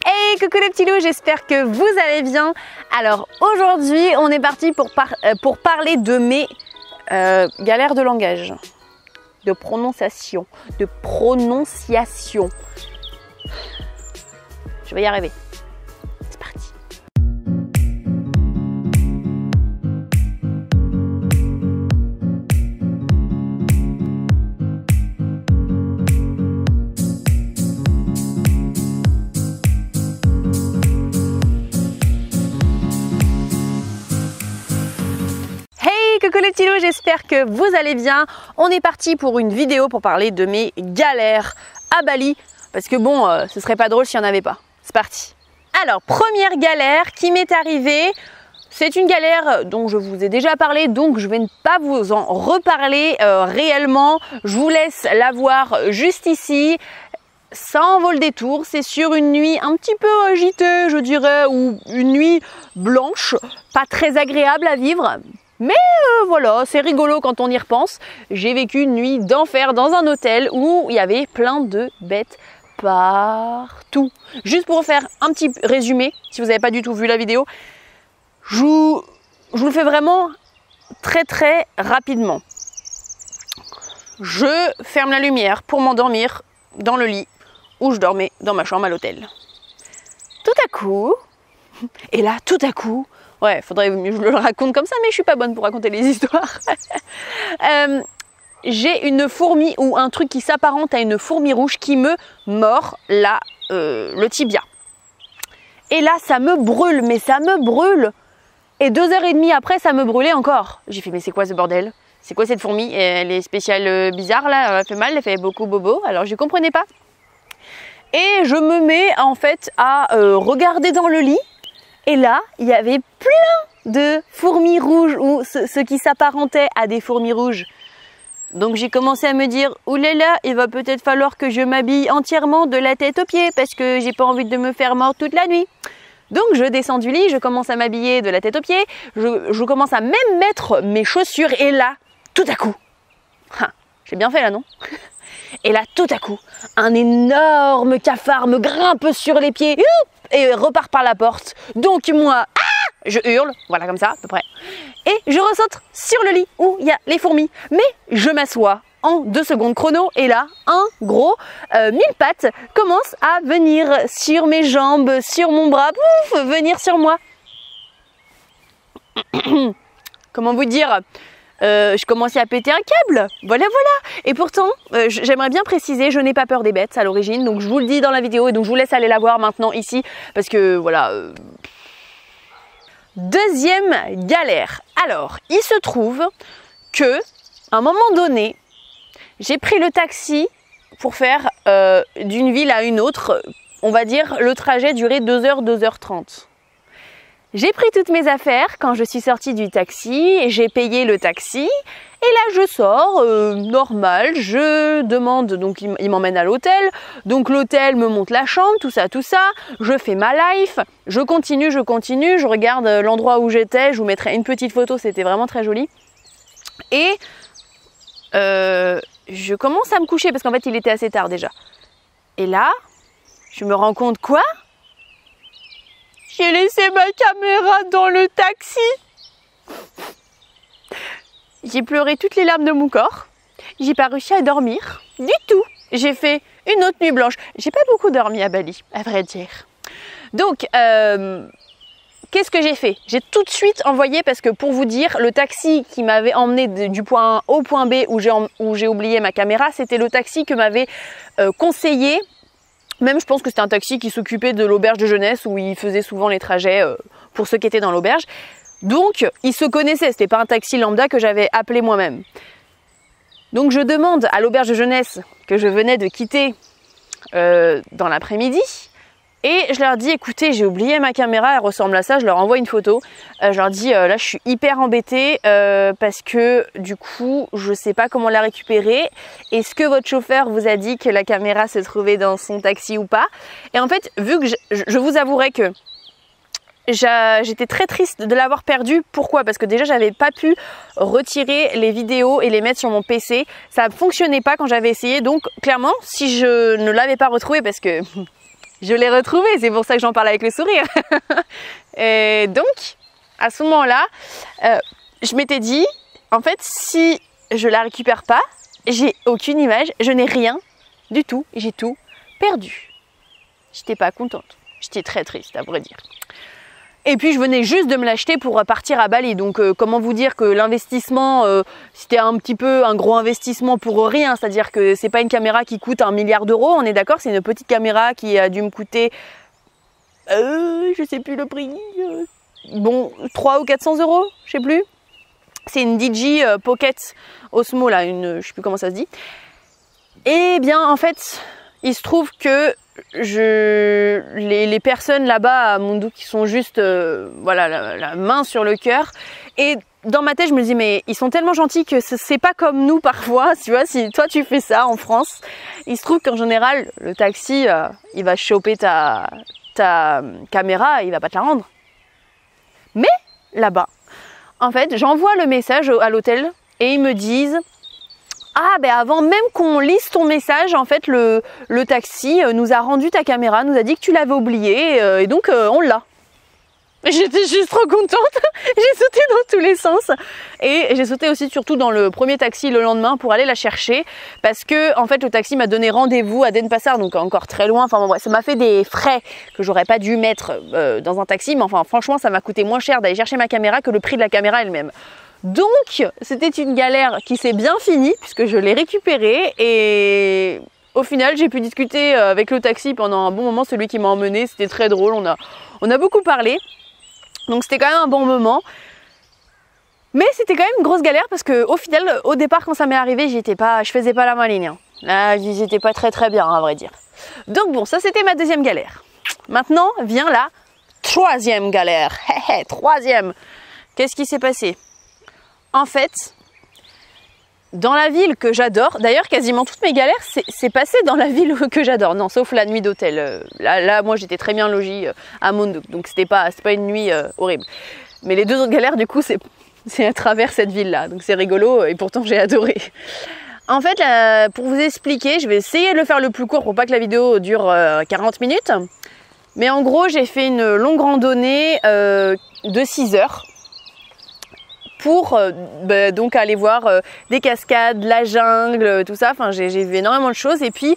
Hey, coucou les petits loups, j'espère que vous allez bien. Alors aujourd'hui, on est parti pour parler de mes galères de langage, de prononciation, Je vais y arriver. C'est parti. Coucou les petits loups, j'espère que vous allez bien. On est parti pour une vidéo pour parler de mes galères à Bali. Parce que bon, ce serait pas drôle s'il n'y en avait pas. C'est parti. Alors, première galère qui m'est arrivée. C'est une galère dont je vous ai déjà parlé, donc je vais ne pas vous en reparler réellement. Je vous laisse la voir juste ici. Ça en vaut le détour, c'est sur une nuit un petit peu agitée, je dirais, ou une nuit blanche, pas très agréable à vivre. Mais voilà, c'est rigolo quand on y repense. J'ai vécu une nuit d'enfer dans un hôtel où il y avait plein de bêtes partout. Juste pour faire un petit résumé, si vous n'avez pas du tout vu la vidéo, je vous le fais vraiment très rapidement. Je ferme la lumière pour m'endormir dans le lit où je dormais dans ma chambre à l'hôtel. Tout à coup, et là tout à coup, ouais, faudrait que je le raconte comme ça, mais je suis pas bonne pour raconter les histoires. J'ai une fourmi ou un truc qui s'apparente à une fourmi rouge qui me mord le tibia. Et là, ça me brûle, mais ça me brûle. Et 2h30 après, ça me brûlait encore. J'ai fait, mais c'est quoi ce bordel? C'est quoi cette fourmi? Elle est spéciale bizarre là, elle fait mal, elle fait beaucoup bobo. Alors je comprenais pas. Et je me mets en fait à regarder dans le lit. Et là, il y avait plein de fourmis rouges ou ce qui s'apparentait à des fourmis rouges. Donc j'ai commencé à me dire, oulala, il va peut-être falloir que je m'habille entièrement de la tête aux pieds parce que j'ai pas envie de me faire mordre toute la nuit. Donc je descends du lit, je commence à m'habiller de la tête aux pieds, je commence à même mettre mes chaussures et là, tout à coup, j'ai bien fait là, non? Et là, tout à coup, un énorme cafard me grimpe sur les pieds et repart par la porte. Donc moi, je hurle, voilà comme ça à peu près. Et je ressaute sur le lit où il y a les fourmis. Mais je m'assois en 2 secondes chrono et là, un gros 1000 pattes commence à venir sur mes jambes, sur mon bras, pouf, venir sur moi. Comment vous dire? Je commençais à péter un câble, voilà. Et pourtant, j'aimerais bien préciser, je n'ai pas peur des bêtes à l'origine, donc je vous le dis dans la vidéo et donc je vous laisse aller la voir maintenant ici, parce que voilà. Deuxième galère. Alors, il se trouve que, à un moment donné, j'ai pris le taxi pour faire d'une ville à une autre, on va dire le trajet durait 2h, 2h30. J'ai pris toutes mes affaires quand je suis sortie du taxi, j'ai payé le taxi et là je sors, normal, je demande, donc il m'emmène à l'hôtel, donc l'hôtel me montre la chambre, tout ça, je fais ma life, je continue, je regarde l'endroit où j'étais, je vous mettrai une petite photo, c'était vraiment très joli. Et je commence à me coucher parce qu'en fait il était assez tard déjà. Et là, je me rends compte quoi? J'ai laissé ma caméra dans le taxi. J'ai pleuré toutes les larmes de mon corps. J'ai pas réussi à dormir du tout. J'ai fait une autre nuit blanche. J'ai pas beaucoup dormi à Bali, à vrai dire. Donc, qu'est-ce que j'ai fait? J'ai tout de suite envoyé, parce que pour vous dire, le taxi qui m'avait emmené du point A au point B où j'ai oublié ma caméra, c'était le taxi que m'avait conseillé. Même je pense que c'était un taxi qui s'occupait de l'auberge de jeunesse où il faisait souvent les trajets pour ceux qui étaient dans l'auberge. Donc il se connaissait, c'était pas un taxi lambda que j'avais appelé moi-même. Donc je demande à l'auberge de jeunesse que je venais de quitter dans l'après-midi. Et je leur dis, écoutez, j'ai oublié ma caméra, elle ressemble à ça, je leur envoie une photo. Je leur dis, là je suis hyper embêtée parce que du coup, je sais pas comment la récupérer. Est-ce que votre chauffeur vous a dit que la caméra se trouvait dans son taxi ou pas? Et en fait, vu que je vous avouerai que j'étais très triste de l'avoir perdue. Pourquoi? Parce que déjà, j'avais pas pu retirer les vidéos et les mettre sur mon PC. Ça ne fonctionnait pas quand j'avais essayé. Donc clairement, si je ne l'avais pas retrouvé, parce que Je l'ai retrouvé, c'est pour ça que j'en parle avec le sourire. Et donc, à ce moment-là, je m'étais dit, en fait, si je la récupère pas, j'ai aucune image, je n'ai rien du tout, j'ai tout perdu. J'étais pas contente, j'étais très triste à vrai dire. Et puis je venais juste de me l'acheter pour partir à Bali, donc comment vous dire que l'investissement, c'était un petit peu un gros investissement pour rien, c'est-à-dire que c'est pas une caméra qui coûte 1 milliard d'euros, on est d'accord, c'est une petite caméra qui a dû me coûter, je sais plus le prix, bon 300 ou 400 euros, je sais plus. C'est une DJI Pocket Osmo là, je sais plus comment ça se dit. Et bien en fait, il se trouve que les personnes là-bas à Mondou qui sont juste voilà, la main sur le cœur, et dans ma tête je me dis mais ils sont tellement gentils que c'est pas comme nous parfois, tu vois, si toi tu fais ça en France, il se trouve qu'en général le taxi il va choper ta caméra, il va pas te la rendre. Mais là-bas, en fait j'envoie le message à l'hôtel et ils me disent ah ben avant même qu'on lise ton message, en fait le taxi nous a rendu ta caméra, nous a dit que tu l'avais oubliée et donc on l'a. J'étais juste trop contente, j'ai sauté dans tous les sens et j'ai sauté aussi surtout dans le premier taxi le lendemain pour aller la chercher parce que en fait le taxi m'a donné rendez-vous à Denpasar, donc encore très loin, enfin bon, bref, ça m'a fait des frais que j'aurais pas dû mettre dans un taxi, mais enfin franchement ça m'a coûté moins cher d'aller chercher ma caméra que le prix de la caméra elle-même. Donc, c'était une galère qui s'est bien finie puisque je l'ai récupérée et au final, j'ai pu discuter avec le taxi pendant un bon moment, celui qui m'a emmené. C'était très drôle, on a beaucoup parlé. Donc, c'était quand même un bon moment. Mais c'était quand même une grosse galère parce qu'au final, au départ, quand ça m'est arrivé, je faisais pas la maligne. Là, j'étais pas très bien, à vrai dire. Donc bon, ça c'était ma deuxième galère. Maintenant, vient la troisième galère. Troisième. Qu'est-ce qui s'est passé ? En fait, dans la ville que j'adore, d'ailleurs quasiment toutes mes galères c'est passé dans la ville que j'adore, non sauf la nuit d'hôtel, là moi j'étais très bien logée à Mondou, donc c'était pas une nuit horrible. Mais les deux autres galères du coup c'est à travers cette ville là, donc c'est rigolo et pourtant j'ai adoré. En fait, pour vous expliquer, je vais essayer de le faire le plus court pour pas que la vidéo dure 40 minutes. Mais en gros j'ai fait une longue randonnée de 6 heures. Pour donc aller voir des cascades, la jungle, tout ça. Enfin, j'ai vu énormément de choses. Et puis,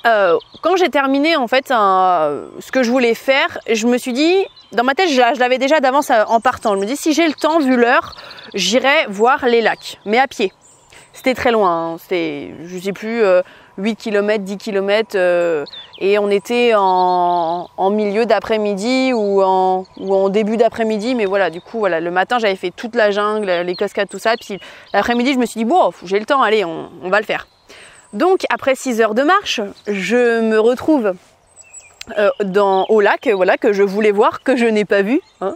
quand j'ai terminé en fait ce que je voulais faire, je me suis dit, dans ma tête, je l'avais déjà d'avance en partant. Je me dis, si j'ai le temps, vu l'heure, j'irai voir les lacs, mais à pied. C'était très loin, hein. C'était, je sais plus, 8 km, 10 km, et on était en milieu d'après-midi ou en début d'après-midi, mais voilà, du coup, voilà, le matin, j'avais fait toute la jungle, les cascades, tout ça, puis l'après-midi, je me suis dit, bon, j'ai le temps, allez, on va le faire. Donc, après 6 heures de marche, je me retrouve au lac, voilà, que je voulais voir, que je n'ai pas vu, hein.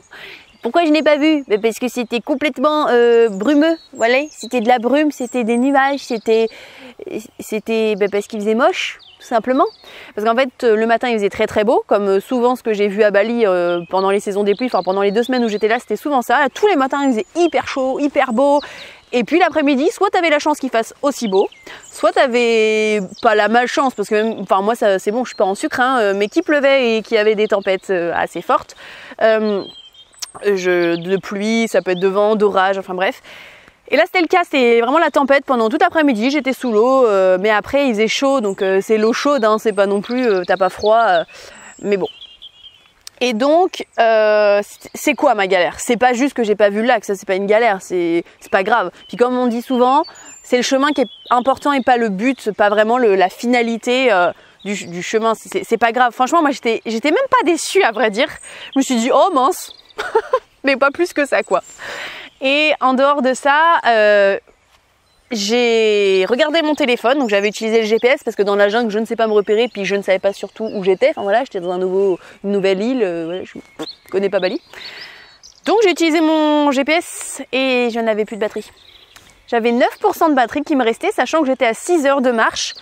Pourquoi je n'ai pas vu? Parce que c'était complètement brumeux, voilà, c'était de la brume, c'était des nuages, c'était parce qu'il faisait moche, tout simplement. Parce qu'en fait, le matin, il faisait très beau, comme souvent ce que j'ai vu à Bali pendant les saisons des pluies, enfin pendant les 2 semaines où j'étais là, c'était souvent ça. Tous les matins, il faisait hyper chaud, hyper beau. Et puis l'après-midi, soit tu avais la chance qu'il fasse aussi beau, soit tu n'avais pas la malchance, parce que même, enfin moi, c'est bon, je suis pas en sucre, hein, mais qu'il pleuvait et qu'il y avait des tempêtes assez fortes. De pluie, ça peut être de vent, d'orage, enfin bref. Et là c'était le cas, c'était vraiment la tempête pendant tout l'après-midi, j'étais sous l'eau, mais après il faisait chaud, donc c'est l'eau chaude, hein, c'est pas non plus, t'as pas froid, mais bon. Et donc, c'est quoi ma galère? C'est pas juste que j'ai pas vu le lac, ça c'est pas une galère, c'est pas grave. Puis comme on dit souvent, c'est le chemin qui est important et pas le but, c'est pas vraiment la finalité du chemin, c'est pas grave. Franchement moi j'étais même pas déçue à vrai dire, je me suis dit oh mince, mais pas plus que ça quoi. Et en dehors de ça, j'ai regardé mon téléphone, donc j'avais utilisé le GPS parce que dans la jungle je ne sais pas me repérer, puis je ne savais pas surtout où j'étais. Enfin voilà, j'étais dans une nouvelle île, voilà, je connais pas Bali. Donc j'ai utilisé mon GPS et je n'avais plus de batterie. J'avais 9% de batterie qui me restait, sachant que j'étais à 6 heures de marche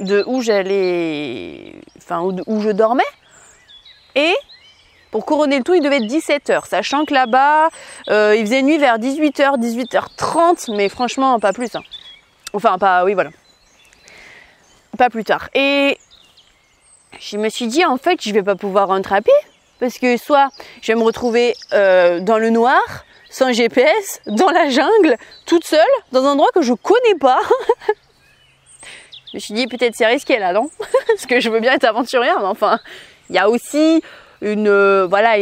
de où j'allais, enfin où je dormais. Et pour couronner le tout, il devait être 17 heures, sachant que là-bas, il faisait nuit vers 18h, 18h30, mais franchement, pas plus. Hein. Enfin, pas, oui, voilà. Pas plus tard. Et je me suis dit, en fait, je vais pas pouvoir rentrer à pied. Parce que soit je vais me retrouver dans le noir, sans GPS, dans la jungle, toute seule, dans un endroit que je connais pas. Je me suis dit, peut-être c'est risqué là, non? Parce que je veux bien être aventurière, mais enfin, il y a aussi une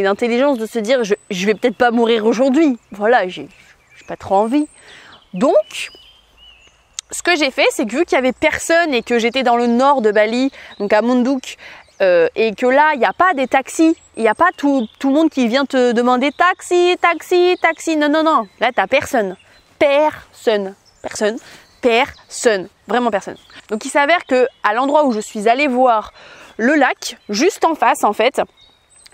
intelligence de se dire, je vais peut-être pas mourir aujourd'hui. Voilà, j'ai pas trop envie. Donc, ce que j'ai fait, c'est que vu qu'il y avait personne et que j'étais dans le nord de Bali, donc à Mondok, et que là, il n'y a pas des taxis, il n'y a pas tout le monde qui vient te demander taxi, taxi, taxi. Non, non, non. Là, tu n'as personne. Personne. Personne. Personne. Vraiment personne. Donc, il s'avère qu'à l'endroit où je suis allée voir le lac, juste en face, en fait,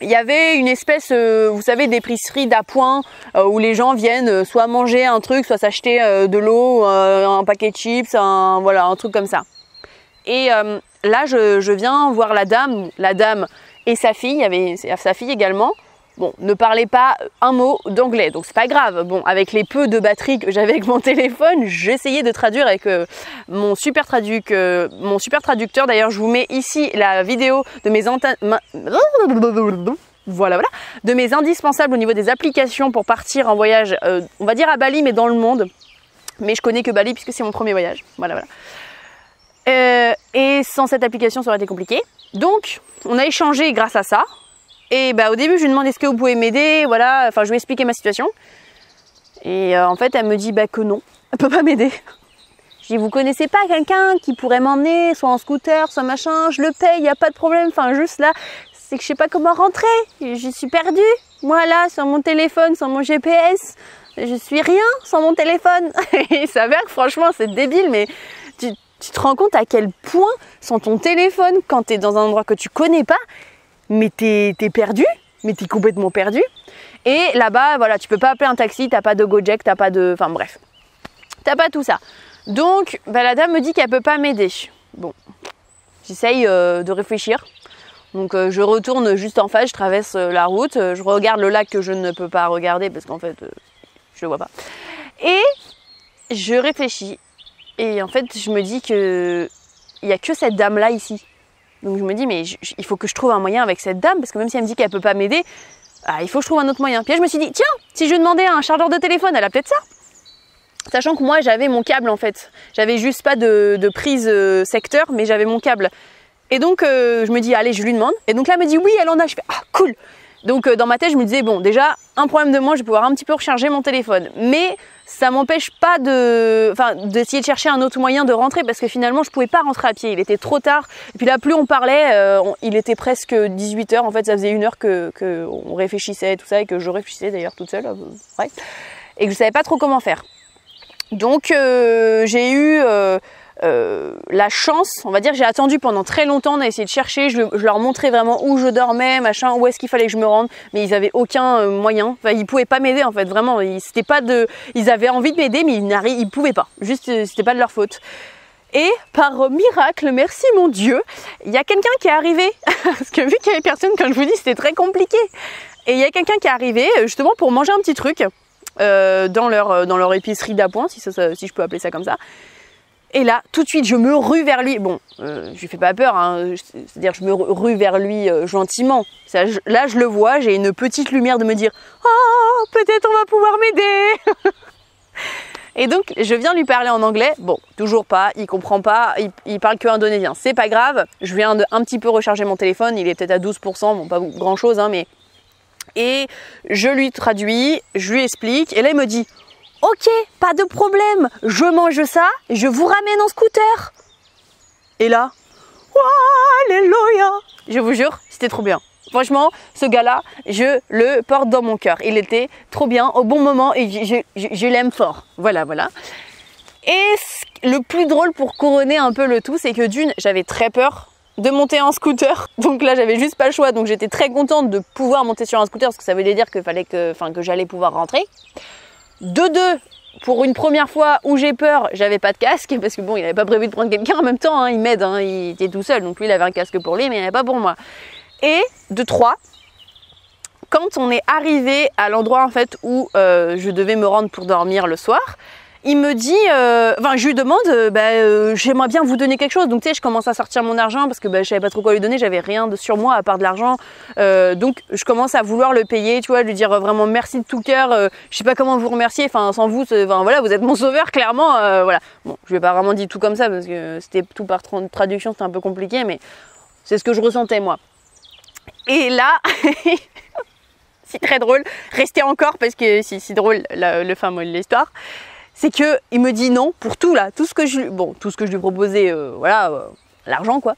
il y avait une espèce, vous savez, d'épicerie d'appoint où les gens viennent soit manger un truc, soit s'acheter de l'eau, un paquet de chips, un truc comme ça. Et là, je viens voir la dame et sa fille, il y avait sa fille également. Bon, ne parlait pas un mot d'anglais, donc c'est pas grave. Bon, avec les peu de batterie que j'avais avec mon téléphone, j'essayais de traduire avec mon super traducteur. D'ailleurs, je vous mets ici la vidéo de de mes indispensables au niveau des applications pour partir en voyage, on va dire à Bali, mais dans le monde. Mais je connais que Bali puisque c'est mon premier voyage. Voilà. Et sans cette application, ça aurait été compliqué. Donc, on a échangé grâce à ça. Et au début, je lui demande est-ce que vous pouvez m'aider, voilà. Enfin, je lui ai expliqué ma situation. Et en fait, elle me dit que non, elle peut pas m'aider. Je dis vous connaissez pas quelqu'un qui pourrait m'emmener, soit en scooter, soit machin. Je le paye, y a pas de problème. Enfin, juste là, c'est que je sais pas comment rentrer. Je suis perdue. Moi là, sur mon téléphone, sur mon GPS, je suis rien sans mon téléphone. Et il s'avère que franchement, c'est débile, mais tu te rends compte à quel point sans ton téléphone, quand tu es dans un endroit que tu connais pas, mais t'es perdu, mais t'es complètement perdu. Et là-bas, voilà, tu peux pas appeler un taxi, t'as pas de Gojek, t'as pas de... Enfin bref, t'as pas tout ça. Donc, la dame me dit qu'elle peut pas m'aider. Bon, j'essaye de réfléchir. Donc je retourne juste en face, je traverse la route, je regarde le lac que je ne peux pas regarder parce qu'en fait, je le vois pas. Et je réfléchis. Et en fait, je me dis que il n'y a que cette dame-là ici. Donc je me dis, mais il faut que je trouve un moyen avec cette dame, parce que même si elle me dit qu'elle ne peut pas m'aider, il faut que je trouve un autre moyen. Puis là, je me suis dit, tiens, si je demandais un chargeur de téléphone, elle a peut-être ça. Sachant que moi, j'avais mon câble en fait. J'avais juste pas de prise secteur, mais j'avais mon câble. Et donc, je me dis, allez, je lui demande. Et donc là, elle me dit, oui, elle en a. Je fais, cool. Donc dans ma tête, je me disais, bon, déjà, un problème de moi, je vais pouvoir un petit peu recharger mon téléphone. Mais ça m'empêche pas d'essayer de chercher un autre moyen de rentrer parce que finalement, je pouvais pas rentrer à pied. Il était trop tard. Et puis là, plus on parlait, il était presque 18h. En fait, ça faisait 1 heure que on réfléchissait et tout ça et que je réfléchissais d'ailleurs toute seule. Ouais. Et que je savais pas trop comment faire. Donc, j'ai eu... la chance, on va dire, j'ai attendu pendant très longtemps, on a essayé de chercher, je leur montrais vraiment où je dormais, machin, où est-ce qu'il fallait que je me rende, mais ils avaient aucun moyen, enfin, ils pouvaient pas m'aider en fait, vraiment, ils avaient envie de m'aider, mais ils pouvaient pas, juste c'était pas de leur faute. Et par miracle, merci mon Dieu, il y a quelqu'un qui est arrivé, parce que vu qu'il y avait personne, comme je vous dis, c'était très compliqué, et il y a quelqu'un qui est arrivé justement pour manger un petit truc dans leur épicerie d'appoint, si je peux appeler ça comme ça. Et là, tout de suite, je me rue vers lui. Bon, je lui fais pas peur, hein. C'est-à-dire je me rue vers lui gentiment. Là, je le vois, j'ai une petite lumière de me dire « Oh, peut-être on va pouvoir m'aider !» Et donc, je viens lui parler en anglais. Bon, toujours pas, il comprend pas, il parle que indonésien. C'est pas grave, je viens de un petit peu recharger mon téléphone, il est peut-être à 12%, bon, pas grand-chose, hein, mais... Et je lui traduis, je lui explique, et là, il me dit « Ok, pas de problème, je mange ça et je vous ramène en scooter. » Et là, alléluia! Je vous jure, c'était trop bien. Franchement, ce gars-là, je le porte dans mon cœur. Il était trop bien, au bon moment, et je l'aime fort. Voilà. Et le plus drôle pour couronner un peu le tout, c'est que d'une, j'avais très peur de monter en scooter. Donc là, j'avais juste pas le choix. Donc j'étais très contente de pouvoir monter sur un scooter, parce que ça voulait dire que j'allais pouvoir rentrer. De deux, pour une première fois où j'ai peur, j'avais pas de casque, parce que bon, il n'avait pas prévu de prendre quelqu'un en même temps, hein, il m'aide, hein, il était tout seul, donc lui il avait un casque pour lui, mais il n'avait pas pour moi. Et de trois, quand on est arrivé à l'endroit en fait où je devais me rendre pour dormir le soir, il me dit, enfin je lui demande, j'aimerais bien vous donner quelque chose. Donc tu sais, je commence à sortir mon argent parce que je savais pas trop quoi lui donner, j'avais rien sur moi à part de l'argent. Donc je commence à vouloir le payer, tu vois, lui dire vraiment merci de tout cœur. Je sais pas comment vous remercier, enfin sans vous, voilà, vous êtes mon sauveur clairement. Voilà. Bon, je lui ai pas vraiment dit tout comme ça parce que c'était tout par traduction, c'était un peu compliqué, mais c'est ce que je ressentais moi. Et là, c'est très drôle, restez encore parce que c'est drôle le fin mot de l'histoire. C'est que il me dit non pour tout là, tout ce que je lui proposais, l'argent quoi.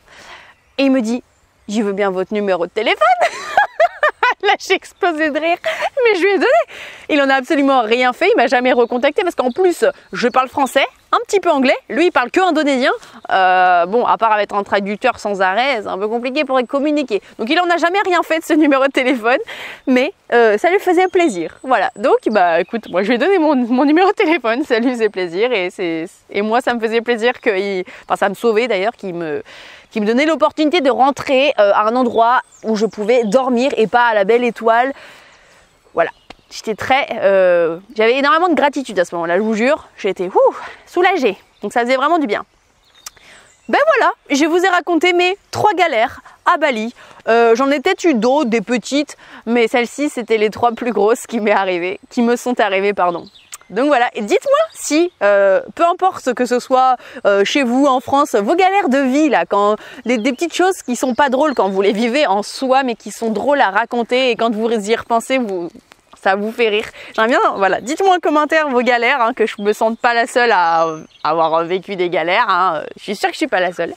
Et il me dit, je veux bien votre numéro de téléphone. Là j'ai explosé de rire, mais je lui ai donné. Il en a absolument rien fait, il m'a jamais recontacté parce qu'en plus je parle français, un petit peu anglais, lui il parle que indonésien. Bon, à part avec un traducteur sans arrêt, c'est un peu compliqué pour communiquer. Donc il en a jamais rien fait de ce numéro de téléphone, mais ça lui faisait plaisir. Voilà, donc écoute, moi je lui ai donné mon numéro de téléphone, ça lui faisait plaisir et moi ça me faisait plaisir ça me sauvait d'ailleurs qu'il me donnait l'opportunité de rentrer à un endroit où je pouvais dormir et pas à la belle étoile. Voilà, j'étais j'avais énormément de gratitude à ce moment-là, je vous jure. J'étais soulagée, donc ça faisait vraiment du bien. Ben voilà, je vous ai raconté mes 3 galères à Bali. J'en ai peut-être eu d'autres, des petites, mais celles-ci c'était les 3 plus grosses qui me sont arrivées, pardon. Donc voilà, et dites-moi si, peu importe que ce soit chez vous, en France, vos galères de vie, là, quand des petites choses qui sont pas drôles quand vous les vivez en soi, mais qui sont drôles à raconter, et quand vous y repensez, ça vous fait rire. J'aimerais bien, voilà, dites-moi en commentaire vos galères, que je me sente pas la seule à avoir vécu des galères, je suis sûre que je suis pas la seule.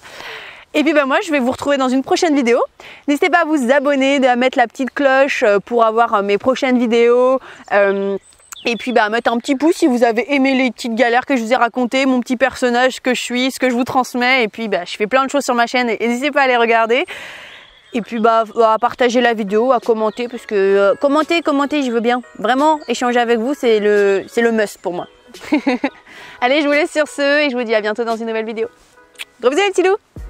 Et puis moi je vais vous retrouver dans une prochaine vidéo. N'hésitez pas à vous abonner, à mettre la petite cloche pour avoir mes prochaines vidéos. Et puis mettre un petit pouce si vous avez aimé les petites galères que je vous ai racontées, mon petit personnage que je suis, ce que je vous transmets. Et puis je fais plein de choses sur ma chaîne et n'hésitez pas à les regarder. Et puis à partager la vidéo, à commenter, parce que commenter, je veux bien. Vraiment, échanger avec vous, c'est le must pour moi. Allez, je vous laisse sur ce et je vous dis à bientôt dans une nouvelle vidéo. Gros bisous les petits loups!